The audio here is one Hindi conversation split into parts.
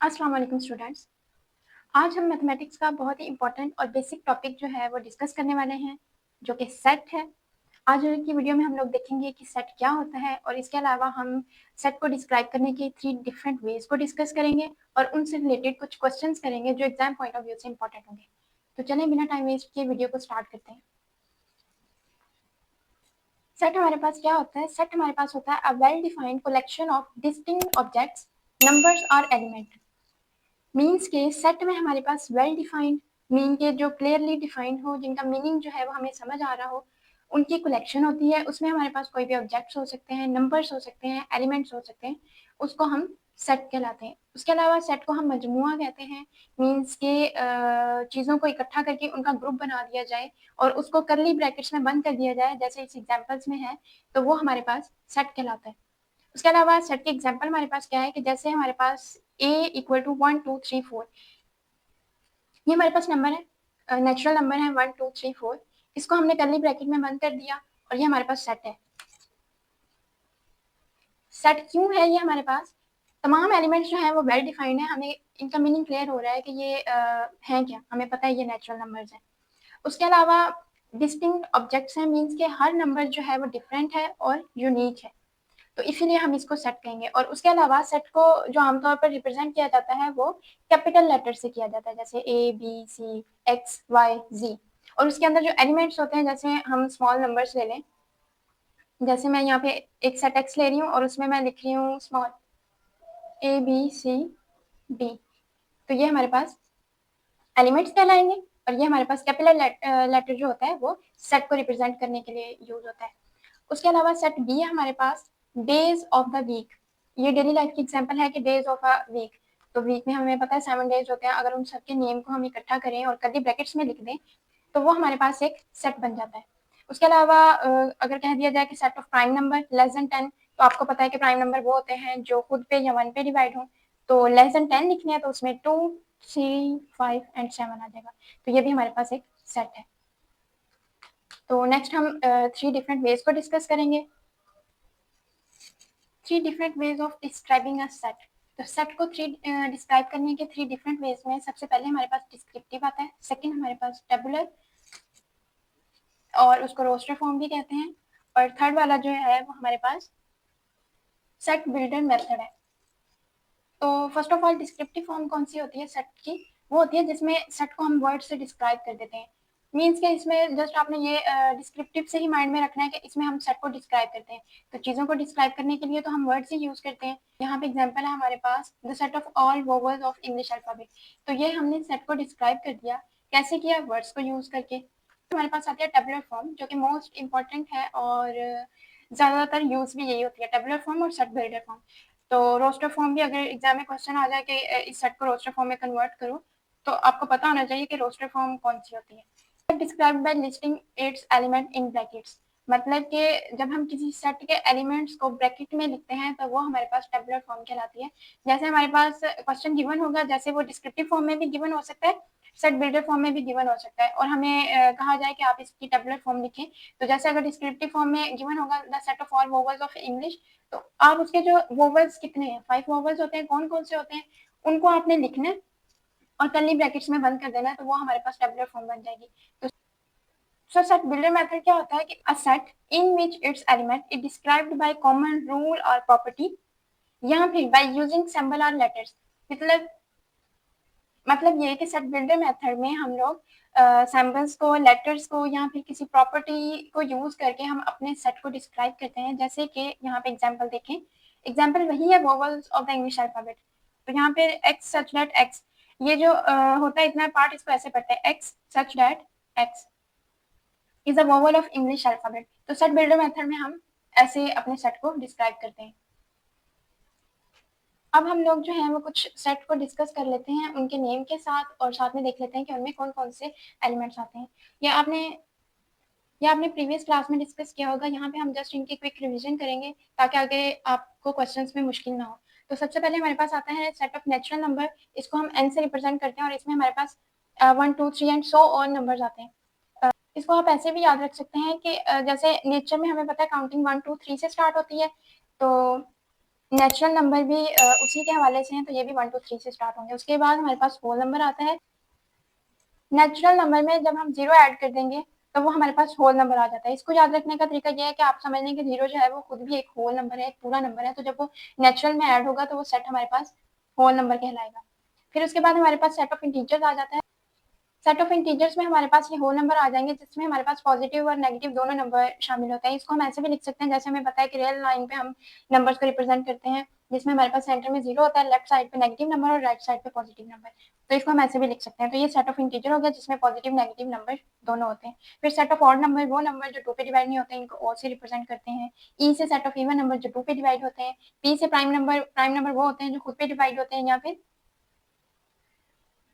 अस्सलाम वालेकुम स्टूडेंट्स। आज हम मैथमेटिक्स का बहुत ही इंपॉर्टेंट और बेसिक टॉपिक जो है वो डिस्कस करने वाले हैं, जो कि सेट है। आज की वीडियो में हम लोग देखेंगे कि सेट क्या होता है और इसके अलावा हम सेट को डिस्क्राइब करने के 3 डिफरेंट वेज को डिस्कस करेंगे और उनसे रिलेटेड कुछ क्वेश्चंस करेंगे जो एग्जाम पॉइंट ऑफ व्यू से इंपॉर्टेंट होंगे। तो चलें बिना टाइम वेस्ट किए वीडियो को स्टार्ट करते हैं। सेट हमारे पास क्या होता है? सेट हमारे पास होता है a well defined collection of distinct objects, numbers और एलिमेंट। मीन्स के सेट में हमारे पास वेल डिफाइंड मीन के जो क्लियरली डिफाइंड हो, जिनका मीनिंग जो है वो हमें समझ आ रहा हो, उनकी कलेक्शन होती है। उसमें हमारे पास कोई भी ऑब्जेक्ट्स हो सकते हैं, नंबर्स हो सकते हैं, एलिमेंट्स हो सकते हैं, उसको हम सेट कहलाते हैं। उसके अलावा सेट को हम मजमुआ कहते हैं। मीन्स के चीज़ों को इकट्ठा करके उनका ग्रुप बना दिया जाए और उसको करली ब्रैकेट्स में बंद कर दिया जाए, जैसे इस एग्जाम्पल्स में है, तो वो हमारे पास सेट कहलाता है। उसके अलावा सेट के एग्जाम्पल हमारे पास क्या है कि जैसे हमारे पास a इक्वल टू 1 2 3 4, ये हमारे पास नंबर है, नेचुरल नंबर है 1 2 3 4। इसको हमने कर्ली ब्रैकेट में बंद कर दिया और ये हमारे पास सेट है। सेट क्यों है ये हमारे पास? तमाम एलिमेंट्स जो है वो वेल डिफाइंड है, हमें इनका मीनिंग क्लियर हो रहा है कि ये हैं क्या, हमें पता है ये नेचुरल नंबर्स हैं। उसके अलावा डिस्टिंक्ट ऑब्जेक्ट्स हैं, मीन्स के हर नंबर जो है वो डिफरेंट है और यूनिक है, तो इसीलिए हम इसको सेट कहेंगे। और उसके अलावा सेट को जो आमतौर पर रिप्रेजेंट किया जाता है वो कैपिटल लेटर से किया जाता है, जैसे A B C X Y Z. और उसके अंदर जो एलिमेंट्स होते हैं, जैसे हम स्मॉल नंबर्स ले लें, जैसे मैं यहाँ पे एक सेट एक्स ले रही हूँ और उसमें मैं लिख रही हूँ small A B C D, तो ये हमारे पास एलिमेंट्स कहलाएंगे। और ये हमारे पास कैपिटल लेटर जो होता है वो सेट को रिप्रेजेंट करने के लिए यूज होता है। उसके अलावा सेट बी है हमारे पास डेज ऑफ द वीक। ये डेली लाइफ की एग्जांपल है कि डेज ऑफ अ वीक, तो वीक में हमें पता है 7 डेज होते हैं। अगर उन सबके नेम को हम इकट्ठा करें और कर्ली ब्रैकेट्स में लिख दें तो वो हमारे पास एक सेट बन जाता है। उसके अलावा अगर कह दिया जाए कि set of prime number less than 10, तो आपको पता है कि प्राइम नंबर वो होते हैं जो खुद पे या 1 पे डिवाइड हो। तो लेस देन 10 लिखने हैं तो उसमें 2 3 5 एंड 7 आ जाएगा, तो ये भी हमारे पास एक सेट है। तो नेक्स्ट हम 3 डिफरेंट वेज को डिस्कस करेंगे। 3 different ways of describing a set. तो सेट को डिस्क्राइब करने के 3 डिफरेंट वेज में सबसे पहले हमारे पास डिस्क्रिप्टिव आता है, सेकंड हमारे पास टेबुलर और उसको रोस्टर फॉर्म भी कहते हैं, और थर्ड वाला जो है वो हमारे पास सेट बिल्डर मेथड है। तो first of all descriptive form कौन सी होती है सेट की? वो होती है जिसमें सेट को हम वर्ड से डिस्क्राइब कर देते हैं। मीन्स के इसमें जस्ट आपने ये डिस्क्रिप्टिव से ही माइंड में रखना है कि इसमें हम सेट को डिस्क्राइब करते हैं। तो चीज़ों को डिस्क्राइब करने के लिए तो हम वर्ड्स ही यूज करते हैं। यहाँ पे एग्जांपल है हमारे पास the set of all vowels of English alphabet. तो ये हमने सेट को डिस्क्राइब कर दिया। कैसे किया? वर्ड्स को यूज करके। हमारे पास आती है टेबुलर फॉर्म, जो कि मोस्ट इंपॉर्टेंट है और ज़्यादातर यूज भी यही होती है, टेबुलर फॉर्म और सेट बिल्डर फॉर्म। तो रोस्टर फॉर्म भी अगर एग्जाम में क्वेश्चन आ जाए कि इस सेट को रोस्टर फॉर्म में कन्वर्ट करो, तो आपको पता होना चाहिए कि रोस्टर फॉर्म कौन सी होती है। Describe by listing it's element in brackets, मतलब कि जब हम किसी सेट के एलिमेंट्स को ब्रैकेट में लिखते हैं तो वो हमारे पास टेबुलर फॉर्म कहलाती है। जैसे हमारे पास क्वेश्चन गिवन होगा, जैसे वो डिस्क्रिप्टिव फॉर्म में भी गिवन हो सकता है, सेट बिल्डर फॉर्म में भी गिवन हो सकता है, और हमें कहा जाए कि आप इसकी टेबुलर फॉर्म लिखें, तो जैसे अगर डिस्क्रिप्टिव फॉर्म में गिवन होगा the set of all vowels of English, तो आप उसके जो वोवल्स कितने हैं, 5 वोवल्स होते हैं, कौन कौन से होते हैं, उनको आपने लिखना है और कर्ली ब्रैकेट्स में बंद कर देना है, तो वो हमारे पास टेबुलर फॉर्म बन जाएगी। तो सेट बिल्डर मेथड क्या होता है कि a set in which it's element is described by common rule और प्रॉपर्टी, या फिर बाय यूजिंग सिंबल और लेटर्स। मतलब ये कि सेट बिल्डर मेथड में हम लोग सैम्बल्स को, लेटर्स को या फिर किसी प्रॉपर्टी को यूज करके हम अपने सेट को डिस्क्राइब करते हैं। जैसे कि यहाँ पे एग्जांपल देखें, एग्जांपल वही है vowels of the English alphabet. तो यहाँ पे एक्स सच दैट एक्स, ये जो होता है इतना पार्ट, इसको ऐसे पढ़ते हैं, x such that x is a vowel of English alphabet. तो सेट बिल्डर मेथड में हम ऐसे अपने सेट को डिस्क्राइब करते हैं। अब हम लोग जो है वो कुछ सेट को डिस्कस कर लेते हैं उनके नेम के साथ, और साथ में देख लेते हैं कि उनमें कौन कौन से एलिमेंट्स आते हैं। या आपने प्रीवियस क्लास में डिस्कस किया होगा। यहाँ पे हम जस्ट इनकी क्विक रिवीजन करेंगे ताकि आगे आपको क्वेश्चंस में मुश्किल ना हो। तो सबसे पहले हमारे पास आता है सेट ऑफ नेचुरल नंबर, इसको हम एन से रिप्रेजेंट करते हैं और इसमें हमारे पास 1 2 3 एंड सो ऑन नंबर्स आते हैं। इसको आप ऐसे भी याद रख सकते हैं कि जैसे नेचर में हमें पता है काउंटिंग 1 2 3 से स्टार्ट होती है, तो नेचुरल नंबर भी उसी के हवाले से हैं, तो ये भी 1 2 3 से स्टार्ट होंगे। उसके बाद हमारे पास होल नंबर आता है। नेचुरल नंबर में जब हम 0 ऐड कर देंगे तो वो हमारे पास होल नंबर आ जाता है। इसको याद रखने का तरीका ये है कि आप समझ लें कि 0 जो है वो खुद भी एक होल नंबर है, एक पूरा नंबर है, तो जब वो नेचुरल में ऐड होगा तो वो सेट हमारे पास होल नंबर कहलाएगा। फिर उसके बाद हमारे पास सेट ऑफ इंटीजर्स आ जाता है। सेट ऑफ इंटीजर्स में हमारे पास ये होल नंबर आ जाएंगे जिसमें हमारे पास पॉजिटिव और नेगेटिव दोनों नंबर शामिल होते हैं। इसको हम ऐसे भी लिख सकते हैं जैसे हमें पता है कि रियल लाइन पे हम नंबर्स को रिप्रेजेंट करते हैं, जिसमें हमारे पास सेंटर में 0 होता है, लेफ्ट साइड पे नेगेटिव नंबर और राइट साइड पे पॉजिटिव नंबर। तो इसको हम ऐसे भी लिख सकते हैं। तो ये सेट ऑफ इंटीजर हो गया जिसमें पॉजिटिव नेगेटिव नंबर दोनों होते हैं। फिर सेट ऑफ ऑड नंबर वो नंबर जो 2 पे डिवाइड नहीं होते, इनको ओ से रिप्रेजेंट करते हैं। ई से सेट ऑफ इवन नंबर जो 2 पे डिवाइड होते हैं। पी से प्राइम नंबर वो होते हैं जो खुद पे डिवाइड होते हैं, या फिर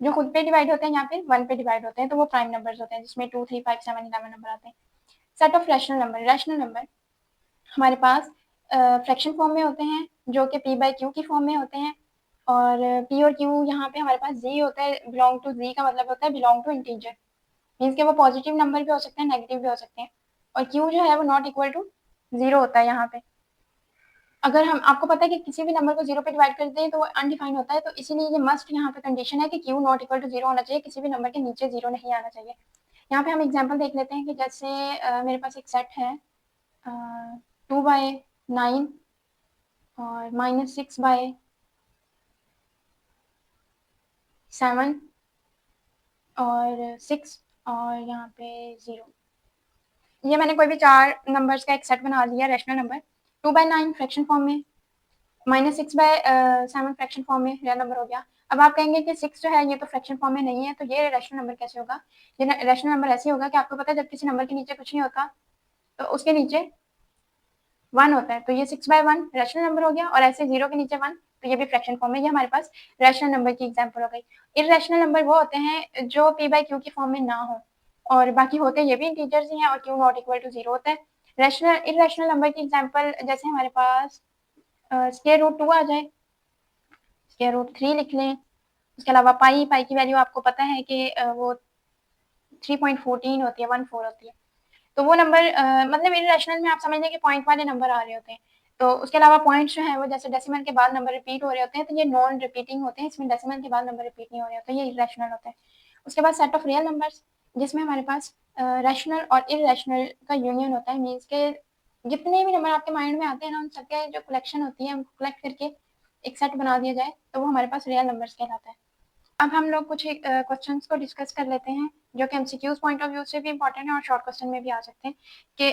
जो खुद पे डिवाइड होते हैं या फिर 1 पे डिवाइड होते हैं, तो वो प्राइम नंबर्स होते हैं जिसमें 2 3 5 7 11 नंबर आते हैं। सेट ऑफ रैशनल नंबर हमारे पास फ्रैक्शन फॉर्म में होते हैं जो कि p बाई क्यू की फॉर्म में होते हैं, और p और q यहाँ पे हमारे पास z होता है। बिलोंग टू z का मतलब होता है बिलोंग टू इंटीजर, मीन्स के वो पॉजिटिव नंबर भी हो सकते हैं, नेगेटिव भी हो सकते हैं। और q जो है वो नॉट इक्वल टू 0 होता है यहाँ पे। अगर हम आपको पता है कि किसी भी नंबर को 0 पे डिवाइड कर दें तो वो अनडिफाइंड होता है, तो इसीलिए ये मस्ट यहाँ पे कंडीशन है कि q नॉट इक्वल टू 0 होना चाहिए, किसी भी नंबर के नीचे 0 नहीं आना चाहिए। यहाँ पे हम एग्जांपल देख लेते हैं कि जैसे मेरे पास एक सेट है 2 बाय 9 और -6 बाय 7 और 6 और यहाँ पे 0। ये मैंने कोई भी 4 नंबर्स का एक सेट बना लिया rational number. 2 by 9 fraction form में, -6 बाय 7 फ्रैक्शन फॉर्म में रियल नंबर हो गया। अब आप कहेंगे कि 6 जो है ये तो फ्रैक्शन फॉर्म में नहीं है, तो ये रैशनल नंबर कैसे होगा? ये रैशनल नंबर ऐसे होगा कि आपको पता है जब किसी नंबर के नीचे कुछ नहीं होता तो उसके नीचे 1 होता है, तो ये 6 बाय 1 रैशनल नंबर हो गया, और ऐसे 0 के नीचे 1 तो ये भी फ्रैक्शन फॉर्म है। ये हमारे पास रैशनल नंबर की एग्जांपल हो गई। इररेशनल नंबर वो होते हैं जो p बाई क्यू की फॉर्म में ना हो, और बाकी होते ये भी इंटीजर्स ही हैं, और q नॉट इक्वल टू 0 होता है। इररेशनल नंबर की एग्जांपल जैसे हमारे पास स्क्वायर रूट 2 आ जाए, स्क्वायर रूट 3 लिख लें। उसके अलावा पाई की वैल्यू आपको पता है कि वो 3.14 होती है, 14 होती है। तो वो नंबर मतलब इररेशनल में आप समझ लें कि पॉइंट वाले नंबर आ रहे होते हैं। तो उसके अलावा पॉइंट्स जो हैं वो जैसे डेसिमल के बाद नंबर रिपीट हो रहे होते हैं, तो ये नॉन रिपीटिंग होते हैं, इसमें डेसिमल के बाद नंबर रिपीट नहीं हो रहे होते, ये इररेशनल होता है। उसके बाद सेट ऑफ रियल नंबर्स जिसमें हमारे पास रैशनल और इररेशनल का यूनियन होता है, मीन्स के जितने भी नंबर आपके माइंड में आते हैं ना, उन सबके जो कलेक्शन होती है उनको कलेक्ट करके एक सेट बना दिया जाए तो वो हमारे पास रियल नंबर्स कहलाता है। अब हम लोग कुछ क्वेश्चंस को डिस्कस कर लेते हैं जो कि एमसीक्यूज पॉइंट ऑफ व्यू से भी इंपॉर्टेंट है और शॉर्ट क्वेश्चन में भी आ सकते हैं कि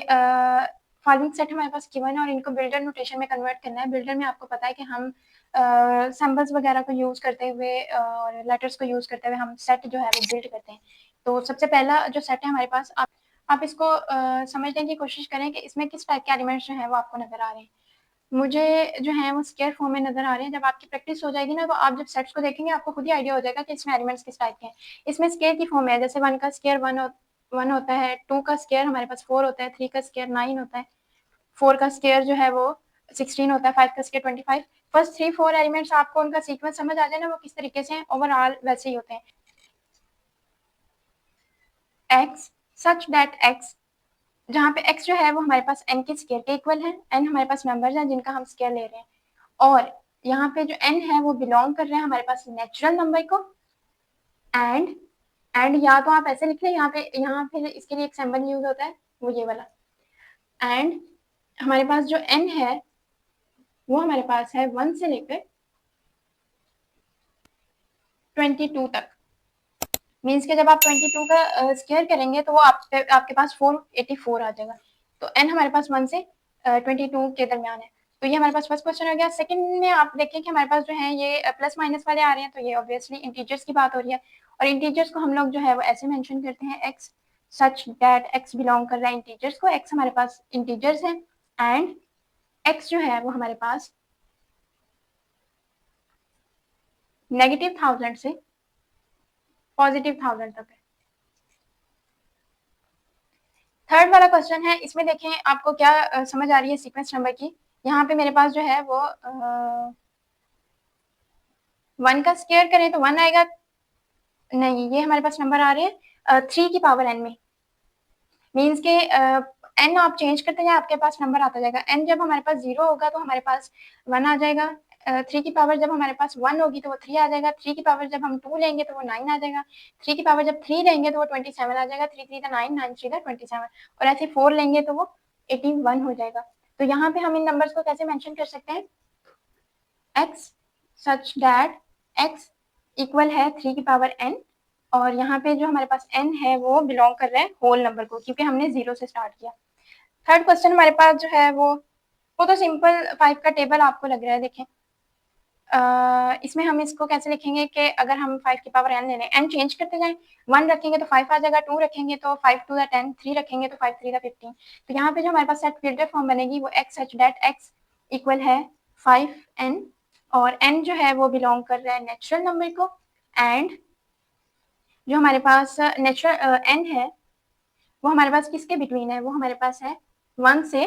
फॉलोइंग सेट हमारे पास गिवन है और इनको बिल्डर नोटेशन में कन्वर्ट करना है। बिल्डर में आपको पता है कि हम सिंबल्स वगैरह को यूज करते हुए और लेटर्स को यूज करते हुए हम सेट जो है वो बिल्ड करते हैं। तो सबसे पहला जो सेट है हमारे पास, आप इसको समझने की कोशिश करें कि इसमें किस टाइप के एलिमेंट्स जो है वो आपको नजर आ रहे हैं। मुझे जो है वो स्क्वायर फॉर्म में नजर आ रहे हैं। जब आपकी प्रैक्टिस हो जाएगी ना तो आप जब सेट्स को देखेंगे आपको खुद ही आइडिया हो जाएगा कि इसमें एलिमेंट्स किस टाइप के हैं। इसमें स्क्वायर की फॉर्म है, जैसे 1 का स्क्वायर 1 होता है, 2 का स्क्वायर हमारे पास 4 होता है, 3 का स्क्वायर 9 होता है, 4 का स्क्वायर जो है वो 16 होता है, 5 का स्क्वायर 25। फर्स्ट 3 4 एलिमेंट्स आपको उनका सीक्वेंस समझ आ जाए ना वो किस तरीके से ओवरऑल वैसे ही होते हैं। एक्स सच दैट एक्स, जहाँ पे x जो है वो हमारे पास n के स्क्वायर के इक्वल है। n हमारे पास नंबर्स हैं जिनका हम स्क्वायर ले रहे हैं, और यहाँ पे जो n है वो बिलोंग कर रहे हैं हमारे पास नेचुरल नंबर को। एंड या तो आप ऐसे लिख लें, यहाँ पे इसके लिए एक सिंबल यूज होता है वो ये वाला। एंड हमारे पास जो n है वो हमारे पास है 1 से लेकर 22 तक। मीन्स के जब आप 22 का स्क्वायर करेंगे तो वो आपके पास 484 आ जाएगा। तो n हमारे पास 1 से 22 के दरमियान है। तो ये हमारे पास फर्स्ट क्वेश्चन हो गया। सेकंड में आप देखें कि हमारे पास जो है ये प्लस माइनस वाले आ रहे हैं, तो ये ऑब्वियसली इंटीजर्स की बात हो रही है, और इंटीजर्स को हम लोग जो है वो ऐसे मेंशन करते हैं x such that x belong कर रहा है इंटीजर्स को। x हमारे पास इंटीजर्स है एंड x जो है वो हमारे पास -1000 से +1000 तक है। थर्ड वाला क्वेश्चन है, इसमें देखें आपको क्या समझ आ रही है सीक्वेंस नंबर की। यहाँ पे मेरे पास जो है वो 1 का स्क्वायर करें तो 1 आएगा, नहीं ये हमारे पास नंबर आ रहे हैं 3 की पावर n में। मीन्स के n आप चेंज करते जाए आपके पास नंबर आता जाएगा। n जब हमारे पास 0 होगा तो हमारे पास 1 आ जाएगा। 3 की पावर जब हमारे पास 1 होगी तो वो 3 आ जाएगा। 3 की पावर जब हम 2 लेंगे तो वो 9 आ जाएगा। 3 की पावर जब 3 लेंगे तो वो 27 आ जाएगा। 3 3 9, 9 3 27 और ऐसे 4 लेंगे तो वो 81 हो जाएगा। तो यहाँ पे हम इन नंबर्स को कैसे मेंशन कर सकते हैं, x such that x equal है 3 की पावर n, और यहाँ पे जो हमारे पास n है वो बिलोंग कर रहा है होल नंबर को, क्योंकि हमने 0 से स्टार्ट किया। थर्ड क्वेश्चन हमारे पास जो है वो तो सिंपल 5 का टेबल आपको लग रहा है, देखें। इसमें हम इसको कैसे लिखेंगे कि अगर हम 5 की पावर n ले लें, n चेंज करते जाएं, 1 रखेंगे तो 5 आ जाएगा, 2 रखेंगे तो 5 2 10, 3 रखेंगे तो 5 3 15। तो यहाँ पे जो हमारे पास सेट फिल्टर फॉर्म बनेगी वो x such that x equal है 5n, और n जो है वो बिलोंग कर रहा है नेचुरल नंबर को, एंड जो हमारे पास नेचुरल n है वो हमारे पास किसके बिटवीन है, वो हमारे पास है 1 से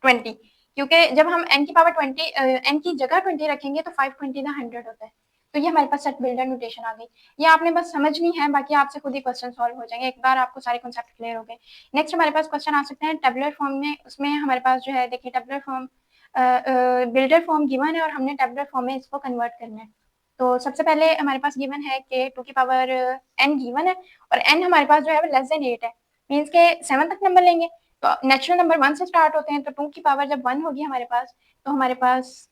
20, क्योंकि जब हम n की पावर 20 n की जगह 20 रखेंगे तो 5 20 का 100 होता है। तो ये हमारे पास सेट बिल्डर नोटेशन आ गई। ये आपने बस समझनी है, बाकी आपसे खुद ही क्वेश्चन सॉल्व हो जाएंगे, एक बार आपको सारे कॉन्सेप्ट क्लियर हो गए। नेक्स्ट हमारे पास क्वेश्चन आ सकते हैं टेबुलर फॉर्म में। उसमें हमारे पास जो है देखिए tabular form builder form given है और हमने टेबुलर फॉर्म में इसको कन्वर्ट करना है। तो सबसे पहले हमारे पास गिवन है कि 2 की पावर n गिवन है और n हमारे पास जो है वो लेस देन 8 है, मीन्स के 7 तक नंबर लेंगे। तो नेचुरल नंबर 1 से स्टार्ट होते हैं, तो 2 की पावर जब 1 होगी हमारे पास, तो हमारे पास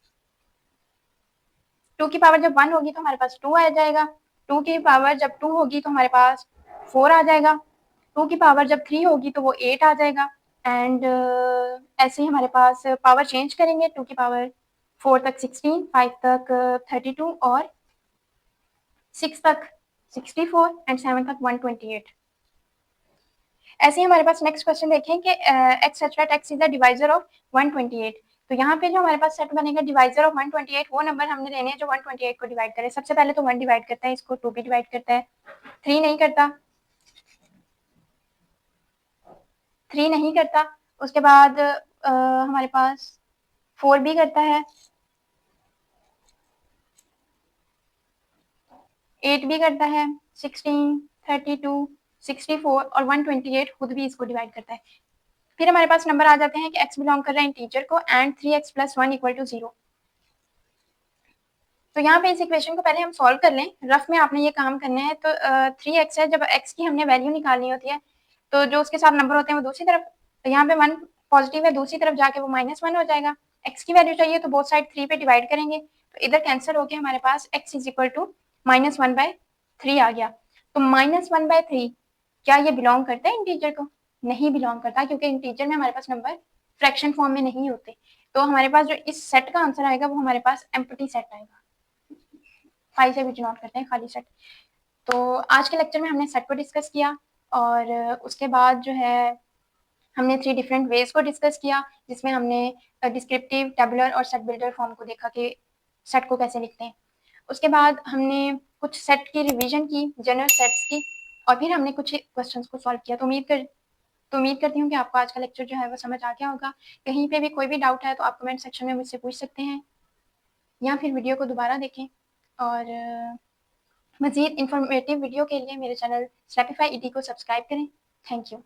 2 की पावर जब 1 होगी तो हमारे पास 2 आ जाएगा। 2 की पावर जब 2 होगी तो हमारे पास 4 आ जाएगा। 2 की पावर जब 3 होगी तो वो 8 आ जाएगा। एंड ऐसे ही हमारे पास पावर चेंज करेंगे, 2 की पावर 4 तक 16, 5 तक 32 और 6 तक 64 एंड 7 तक 128। ऐसे ही हमारे पास नेक्स्ट क्वेश्चन देखें कि x such that x is the divisor of 128। तो यहाँ पे जो हमारे पास सेट बनेगा डिवाइजर ऑफ 128, वो नंबर हमने लेने हैं जो 128 को डिवाइड करे। सबसे पहले तो 1 डिवाइड करता है, इसको 2 भी डिवाइड करता है, 3 नहीं करता, 3 नहीं करता। उसके बाद हमारे पास 4 भी करता है, 8 भी करता है, 16, 32, 64 और 128 खुद भी इसको डिवाइड करता है। फिर हमारे पास नंबर आ जाते हैं कि x बिलोंग कर रहा है इंटीजर को एंड 3x + 1 = 0। तो यहाँ पे इस इक्वेशन को पहले हम सॉल्व कर लें, रफ में आपने ये काम करना है। तो 3x है, जब x की हमने वैल्यू निकालनी होती है तो जो उसके साथ नंबर होते हैं वो दूसरी तरफ, तो यहाँ पे 1 पॉजिटिव है, दूसरी तरफ जाके वो -1 हो जाएगा। x की वैल्यू चाहिए तो बोथ साइड 3 पे डिवाइड करेंगे, तो इधर कैंसिल होके हमारे पास x = -1/3 आ गया। तो -1/3 क्या ये बिलोंग करता है इंटीजर को? नहीं बिलोंग करता, क्योंकि इंटीजर में हमारे पास नंबर फ्रैक्शन फॉर्म में नहीं होते। तो हमारे पास जो इस सेट का आंसर आएगा वो हमारे पास एम्प्टी सेट आएगा। 5 से भी डिनोट करते हैं खाली सेट। तो आज के लेक्चर में हमने सेट को डिस्कस किया और उसके बाद जो है हमने 3 डिफरेंट वेज को डिस्कस किया, जिसमें हमने डिस्क्रिप्टिव, टेबुलर और सेट बिल्डर फॉर्म को देखा कि सेट को कैसे लिखते हैं। उसके बाद हमने कुछ सेट की रिवीजन की, जनरल सेट्स की, और फिर हमने कुछ क्वेश्चंस को सॉल्व किया। तो उम्मीद करती हूँ कि आपको आज का लेक्चर जो है वो समझ आ गया होगा। कहीं पे भी कोई भी डाउट है तो आप कमेंट सेक्शन में मुझसे पूछ सकते हैं, या फिर वीडियो को दोबारा देखें। और मज़ीद इन्फॉर्मेटिव वीडियो के लिए मेरे चैनल स्नैपिफाई ED को सब्सक्राइब करें। Thank you.